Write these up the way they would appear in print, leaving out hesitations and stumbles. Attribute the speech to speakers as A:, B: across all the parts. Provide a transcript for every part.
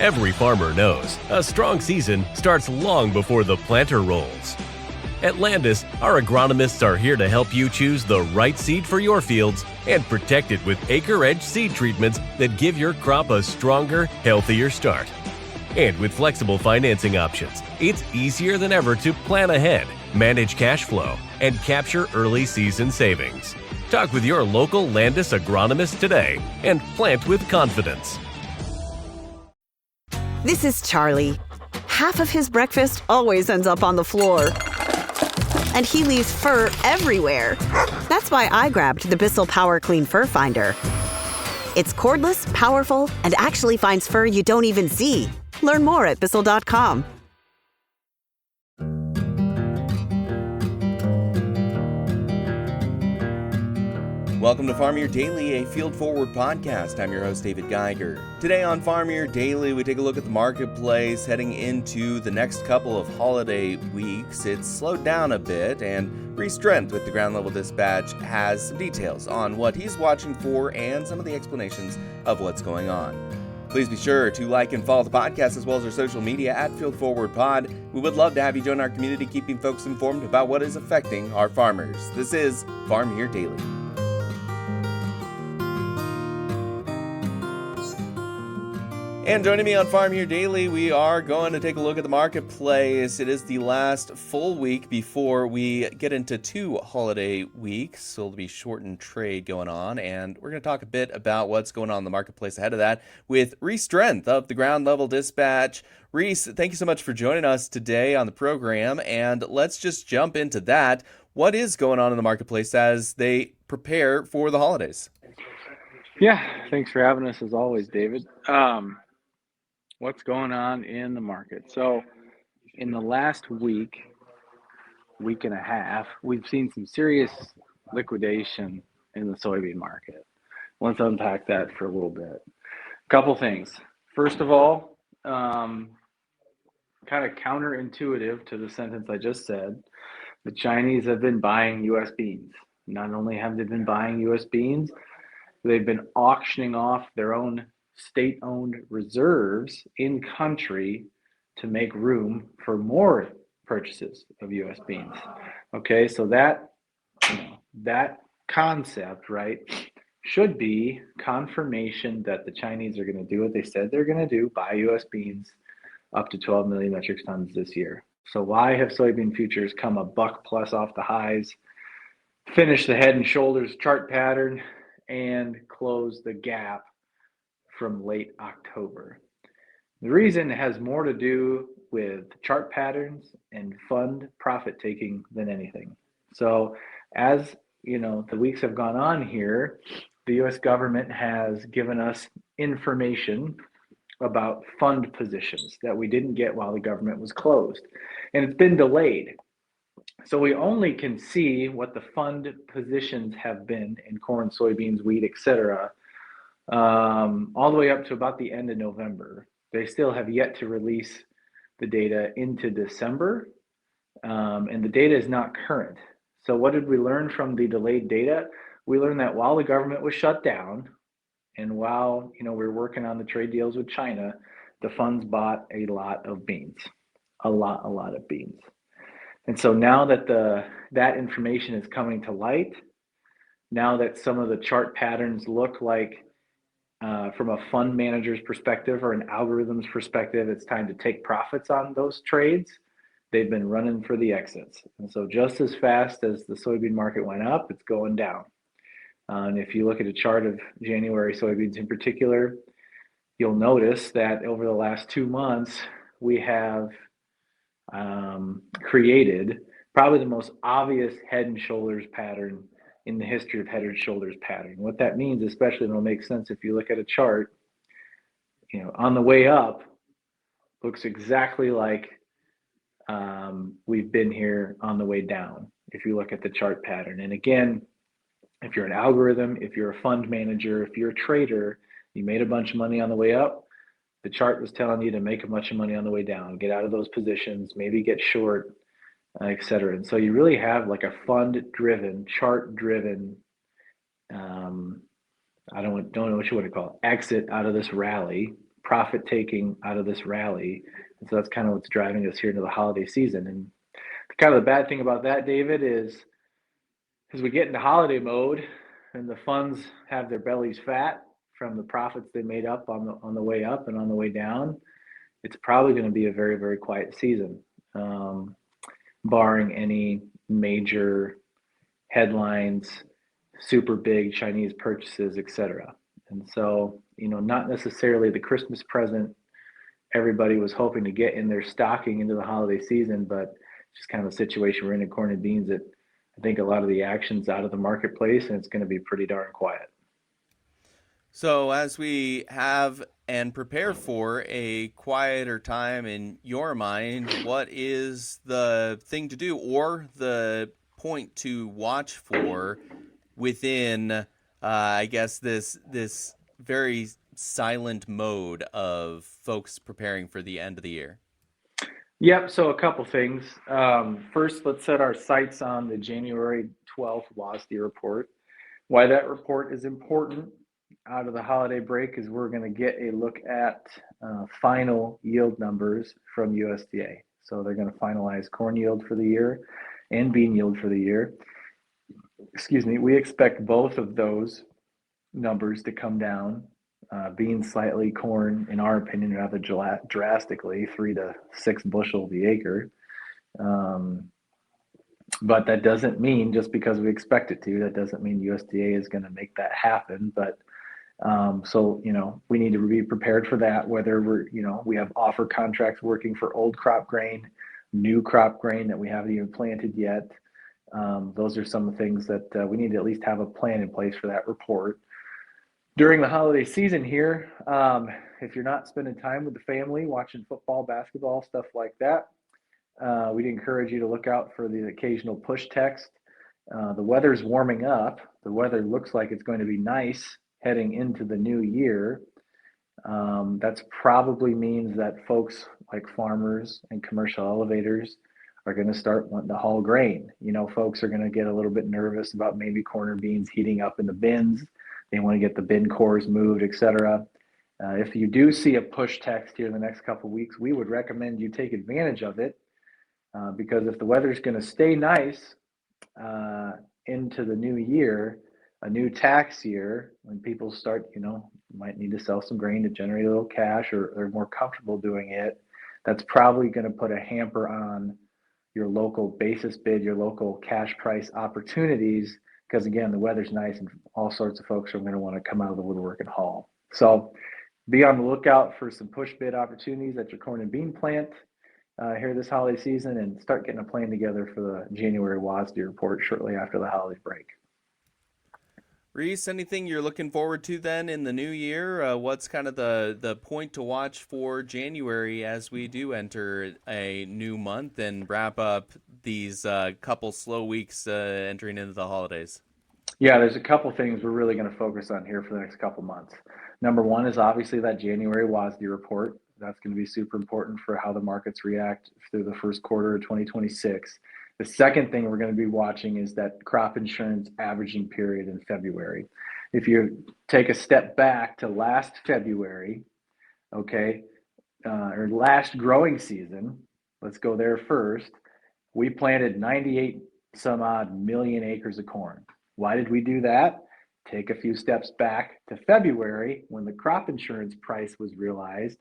A: Every farmer knows a strong season starts long before the planter rolls. At Landis, our agronomists are here to help you choose the right seed for your fields and protect it with acre-edge seed treatments that give your crop a stronger, healthier start. And with flexible financing options, it's easier than ever to plan ahead, manage cash flow, and capture early season savings. Talk with your local Landis agronomist today and plant with confidence.
B: This is Charlie. Half of his breakfast always ends up on the floor. And he leaves fur everywhere. That's why I grabbed the Bissell Power Clean Fur Finder. It's cordless, powerful, and actually finds fur you don't even see. Learn more at Bissell.com.
C: Welcome to Farm Year Daily, a Field Forward podcast. I'm your host, David Geiger. Today on Farm Year Daily, we take a look at the marketplace heading into the next couple of holiday weeks. It's slowed down a bit, and Reese Drenth with the Ground Level Dispatch has some details on what he's watching for and some of the explanations of what's going on. Please be sure to like and follow the podcast as well as our social media at Field Forward Pod. We would love to have you join our community, keeping folks informed about what is affecting our farmers. This is Farm Year Daily. And joining me on Farm Year Daily, we are going to take a look at the marketplace. It is the last full week before we get into 2 holiday weeks, so there'll be shortened trade going on. And we're going to talk a bit about what's going on in the marketplace ahead of that with Reese Drenth of the Ground Level Dispatch. Reese, thank you so much for joining us today on the program. And let's just jump into that. What is going on in the marketplace as they prepare for the holidays?
D: Yeah, thanks for having us as always, David. What's going on in the market? So in the last week and a half, we've seen some serious liquidation in the soybean market. Let's unpack that for a little bit. Couple things. First of all, kind of counterintuitive to the sentence I just said, the Chinese have been buying U.S. beans. Not only have they been buying U.S. beans, they've been auctioning off their own state-owned reserves in country to make room for more purchases of U.S. beans. Okay, so that concept, right, should be confirmation that the Chinese are going to do what they said they're going to do, buy U.S. beans up to 12 million metric tons this year. So why have soybean futures come a buck plus off the highs, finish the head and shoulders chart pattern, and close the gap from late October? The reason has more to do with chart patterns and fund profit taking than anything. So as you know, the weeks have gone on here, the US government has given us information about fund positions that we didn't get while the government was closed. And it's been delayed. So we only can see what the fund positions have been in corn, soybeans, wheat, etc., all the way up to about the end of November. They still have yet to release the data into December, and the data is not current. So what did we learn from the delayed data? We learned that while the government was shut down, and while we were working on the trade deals with China, the funds bought a lot of beans, a lot of beans. And so now that that information is coming to light, now that some of the chart patterns look like, from a fund manager's perspective or an algorithm's perspective, it's time to take profits on those trades. They've been running for the exits. And so just as fast as the soybean market went up, it's going down. And if you look at a chart of January soybeans in particular, you'll notice that over the last 2 months, we have created probably the most obvious head and shoulders pattern in the history of head and shoulders pattern. What that means, especially, and it'll make sense if you look at a chart, on the way up, looks exactly like we've been here on the way down, if you look at the chart pattern. And again, if you're an algorithm, if you're a fund manager, if you're a trader, you made a bunch of money on the way up, the chart was telling you to make a bunch of money on the way down, get out of those positions, maybe get short, et cetera. And so you really have like a fund-driven, chart-driven, I don't know what you want to call it, exit out of this rally profit taking out of this rally. And so that's kind of what's driving us here into the holiday season. And kind of the bad thing about that, David, is as we get into holiday mode and the funds have their bellies fat from the profits they made up on the way up and on the way down, it's probably going to be a very, very quiet season, barring any major headlines, super big Chinese purchases, etc. And so, not necessarily the Christmas present everybody was hoping to get in their stocking into the holiday season, but just kind of a situation we're in corn and beans that I think a lot of the action's out of the marketplace and it's going to be pretty darn quiet.
C: So as we have and prepare for a quieter time in your mind, what is the thing to do or the point to watch for within, I guess, this very silent mode of folks preparing for the end of the year?
D: Yep, so a couple things. First, let's set our sights on the January 12th WASDE report. Why that report is important out of the holiday break is we're going to get a look at final yield numbers from USDA. So they're going to finalize corn yield for the year and bean yield for the year. Excuse me, we expect both of those numbers to come down. Beans slightly, corn, in our opinion, rather drastically, 3 to 6 bushel the acre. But that doesn't mean, just because we expect it to, that doesn't mean USDA is going to make that happen. But so, we need to be prepared for that, whether we have offer contracts working for old crop grain, new crop grain that we haven't even planted yet. Those are some of the things that we need to at least have a plan in place for that report. During the holiday season here, if you're not spending time with the family, watching football, basketball, stuff like that, we'd encourage you to look out for the occasional push text. The weather's warming up. The weather looks like it's going to be nice heading into the new year. That probably means that folks like farmers and commercial elevators are going to start wanting to haul grain. Folks are going to get a little bit nervous about maybe corn or beans heating up in the bins. They want to get the bin cores moved, etc. If you do see a push text here in the next couple of weeks, we would recommend you take advantage of it because if the weather's going to stay nice into the new year, a new tax year, when people start, might need to sell some grain to generate a little cash or they're more comfortable doing it, that's probably going to put a hamper on your local basis bid, your local cash price opportunities, because again, the weather's nice and all sorts of folks are going to want to come out of the woodwork and haul. So be on the lookout for some push bid opportunities at your corn and bean plant here this holiday season and start getting a plan together for the January WASDE report shortly after the holiday break.
C: Reese, anything you're looking forward to then in the new year? What's kind of the point to watch for January as we do enter a new month and wrap up these couple slow weeks entering into the holidays?
D: Yeah, there's a couple things we're really going to focus on here for the next couple months. Number one is obviously that January WASDE report. That's going to be super important for how the markets react through the first quarter of 2026. The second thing we're going to be watching is that crop insurance averaging period in February. If you take a step back to last February, or last growing season, let's go there first. We planted 98 some odd million acres of corn. Why did we do that? Take a few steps back to February when the crop insurance price was realized.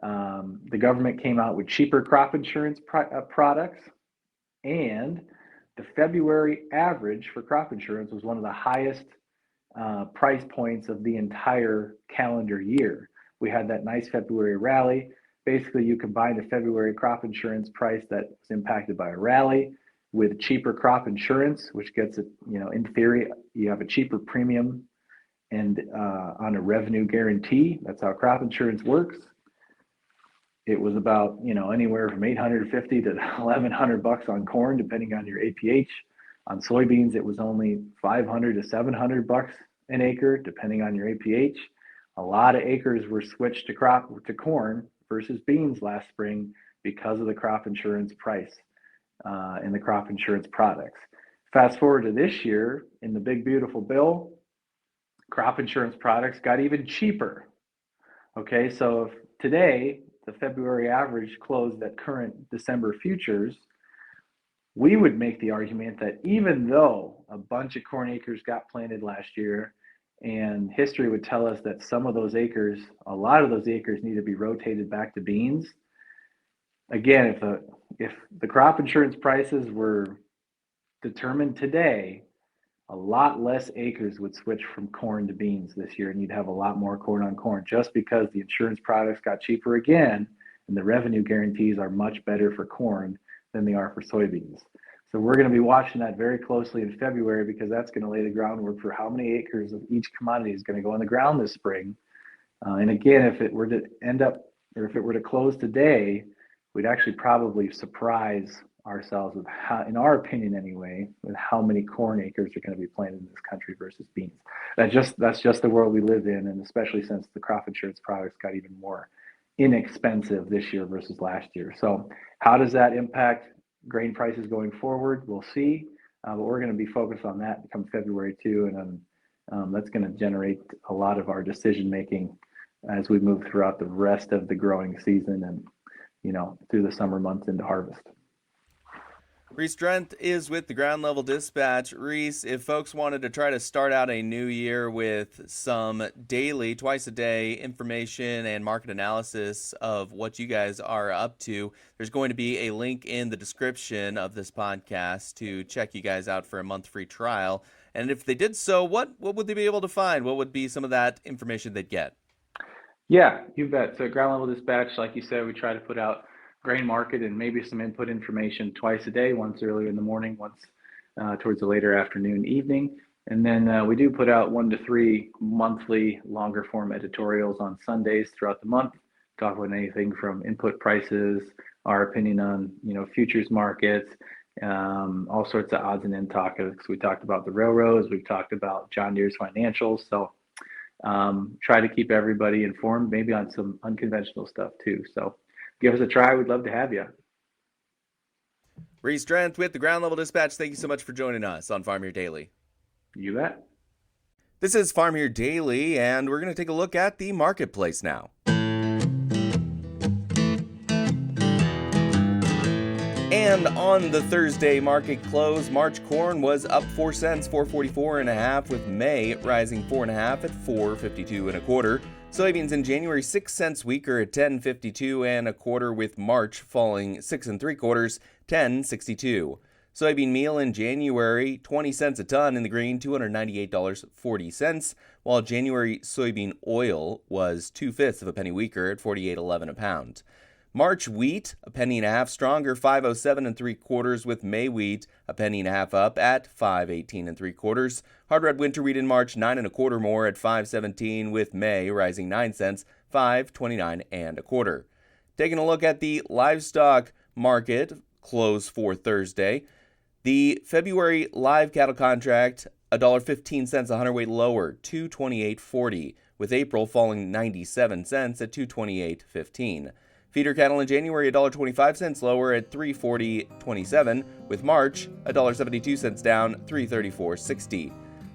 D: The government came out with cheaper crop insurance products. And the February average for crop insurance was one of the highest price points of the entire calendar year. We had that nice February rally. Basically, you combined a February crop insurance price that was impacted by a rally with cheaper crop insurance, which gets it, in theory, you have a cheaper premium and on a revenue guarantee. That's how crop insurance works. It was about, anywhere from $850 to $1,100 on corn, depending on your APH. On soybeans, it was only $500 to $700 an acre, depending on your APH. A lot of acres were switched to corn versus beans last spring because of the crop insurance price and the crop insurance products. Fast forward to this year, in the big beautiful bill, crop insurance products got even cheaper. Okay, so if today the February average closed at current December futures, we would make the argument that even though a bunch of corn acres got planted last year, and history would tell us that some of those acres, a lot of those acres need to be rotated back to beans. Again, if the crop insurance prices were determined today, a lot less acres would switch from corn to beans this year, and you'd have a lot more corn on corn just because the insurance products got cheaper again, and the revenue guarantees are much better for corn than they are for soybeans. So we're going to be watching that very closely in February, because that's going to lay the groundwork for how many acres of each commodity is going to go in the ground this spring. And again, if it were to if it were to close today, we'd actually probably surprise ourselves with how, in our opinion anyway, with how many corn acres are going to be planted in this country versus beans. That's just the world we live in, and especially since the crop insurance products got even more inexpensive this year versus last year. So how does that impact grain prices going forward? We'll see, but we're going to be focused on that come February too, and that's going to generate a lot of our decision making as we move throughout the rest of the growing season and through the summer months into harvest.
C: Reese Drenth is with the Ground Level Dispatch. Reese, if folks wanted to try to start out a new year with some daily, twice a day information and market analysis of what you guys are up to, there's going to be a link in the description of this podcast to check you guys out for a month free trial. And if they did so, what would they be able to find? What would be some of that information they'd get?
D: Yeah, you bet. So Ground Level Dispatch, like you said, we try to put out grain market and maybe some input information twice a day, once earlier in the morning, once towards the later afternoon, evening. And then we do put out 1 to 3 monthly longer form editorials on Sundays throughout the month, talk about anything from input prices, our opinion on futures markets, all sorts of odds and end topics. We talked about the railroads, we've talked about John Deere's financials. So try to keep everybody informed, maybe on some unconventional stuff too. So give us a try. We'd love to have you.
C: Reese Drenth with the Ground Level Dispatch. Thank you so much for joining us on Farm Here Daily.
D: You bet.
C: This is Farm Here Daily, and we're going to take a look at the marketplace now. And on the Thursday market close, March corn was up 4 cents, 4.44.5, with May rising 4.5 at 4.52 1/4. Soybeans in January 6 cents weaker at 10.52 1/4, with March falling 6 3/4, 10.62. Soybean meal in January 20 cents a ton in the green, $298.40, while January soybean oil was 2/5 of a penny weaker at 48.11 a pound. March wheat, a penny and a half stronger, 5.07 3/4, with May wheat a penny and a half up at 5.18 3/4. Hard red winter wheat in March 9 1/4 more at 5.17, with May rising 9 cents, 5.29 1/4. Taking a look at the livestock market close for Thursday, the February live cattle contract $1.15 a hundredweight lower, 228.40, with April falling 97 cents at 228.15. Feeder cattle in January $1.25 lower at 340.27, with March $1.72 down, 334.60.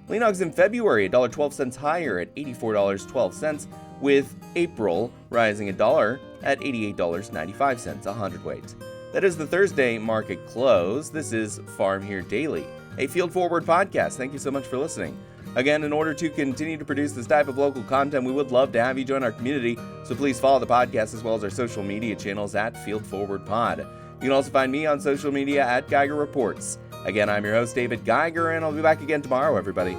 C: Lean hogs in February $1.12 higher at $84.12, with April rising $1 at $88.95 a hundredweight. That is the Thursday market close. This is Farm Here Daily, a field forward podcast. Thank you so much for listening. Again, in order to continue to produce this type of local content, we would love to have you join our community, so please follow the podcast as well as our social media channels at Field Forward Pod. You can also find me on social media at Geiger Reports. Again, I'm your host, David Geiger, and I'll be back again tomorrow, everybody.